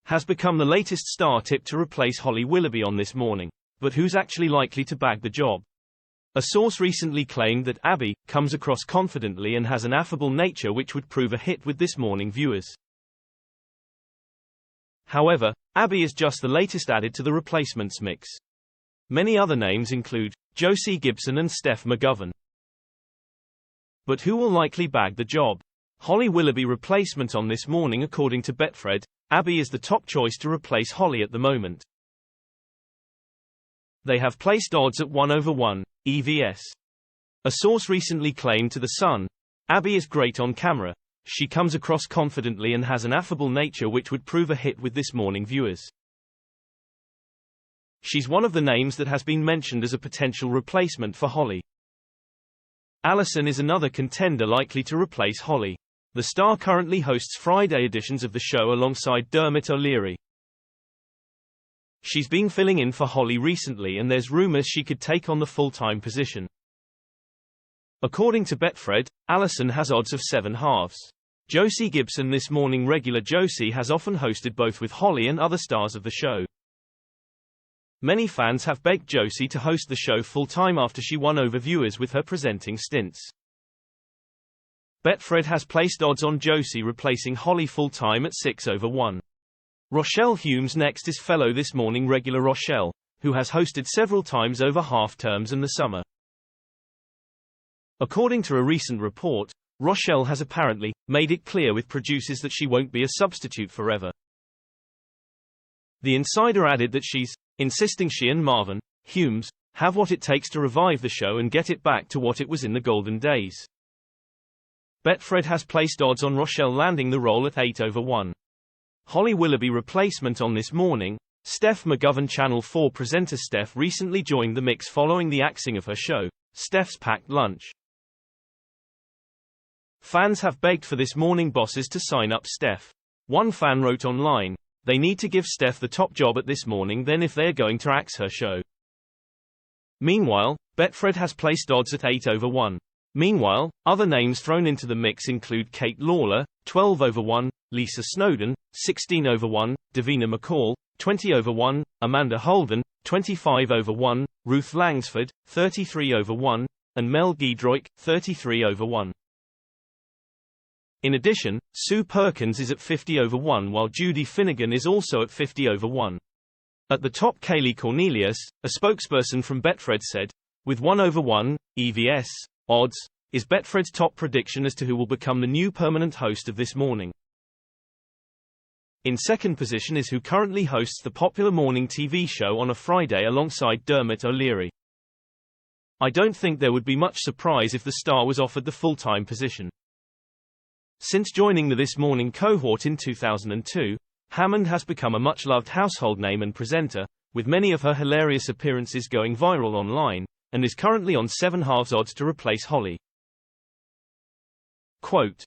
has become the latest star tipped to replace Holly Willoughby on This Morning. But who's actually likely to bag the job? A source recently claimed that Abbey comes across confidently and has an affable nature which would prove a hit with This Morning viewers. However, Abbey is just the latest added to the replacements mix. Many other names include Josie, Gibson and Steph McGovern. But who will likely bag the job? Holly Willoughby replacement on This Morning. According to Betfred, Abbey is the top choice to replace Holly at the moment. They have placed odds at 1/1 EVS. A source recently claimed to The Sun, Abbey is great on camera, she comes across confidently and has an affable nature which would prove a hit with This Morning viewers. She's one of the names that has been mentioned as a potential replacement for Holly. Alison is another contender likely to replace Holly. The star currently hosts Friday editions of the show alongside Dermot O'Leary. She's been filling in for Holly recently and there's rumors she could take on the full-time position. According to Betfred, Alison has odds of 7/2. Josie Gibson. This Morning regular Josie has often hosted both with Holly and other stars of the show. Many fans have begged Josie to host the show full-time after she won over viewers with her presenting stints. Betfred has placed odds on Josie replacing Holly full-time at 6/1. Rochelle Humes next is fellow This Morning regular Rochelle, who has hosted several times over half-terms and the summer. According to a recent report, Rochelle has apparently made it clear with producers that she won't be a substitute forever. The Insider added that she's insisting she and Marvin Humes have what it takes to revive the show and get it back to what it was in the golden days. Betfred has placed odds on Rochelle landing the role at 8/1. Holly Willoughby replacement on This Morning. Steph McGovern. Channel 4 presenter Steph recently joined the mix following the axing of her show, Steph's Packed Lunch. Fans have begged for This Morning bosses to sign up Steph. One fan wrote online, "They need to give Steph the top job at This Morning then if they're going to axe her show." Meanwhile, Betfred has placed odds at 8/1. Meanwhile, other names thrown into the mix include Kate Lawler, 12/1, Lisa Snowdon, 16/1, Davina McCall, 20/1, Amanda Holden, 25/1, Ruth Langsford, 33/1, and Mel Giedroyc, 33/1. In addition, Sue Perkins is at 50/1 while Judy Finnegan is also at 50/1. At the top, Kaylee Cornelius, a spokesperson from Betfred, said, "With 1/1 EVS odds, is Betfred's top prediction as to who will become the new permanent host of This Morning." In second position is who currently hosts the popular morning TV show on a Friday alongside Dermot O'Leary. I don't think there would be much surprise if the star was offered the full-time position. Since joining the This Morning cohort in 2002, Hammond has become a much-loved household name and presenter, with many of her hilarious appearances going viral online, and is currently on 7/2 odds to replace Holly. Quote,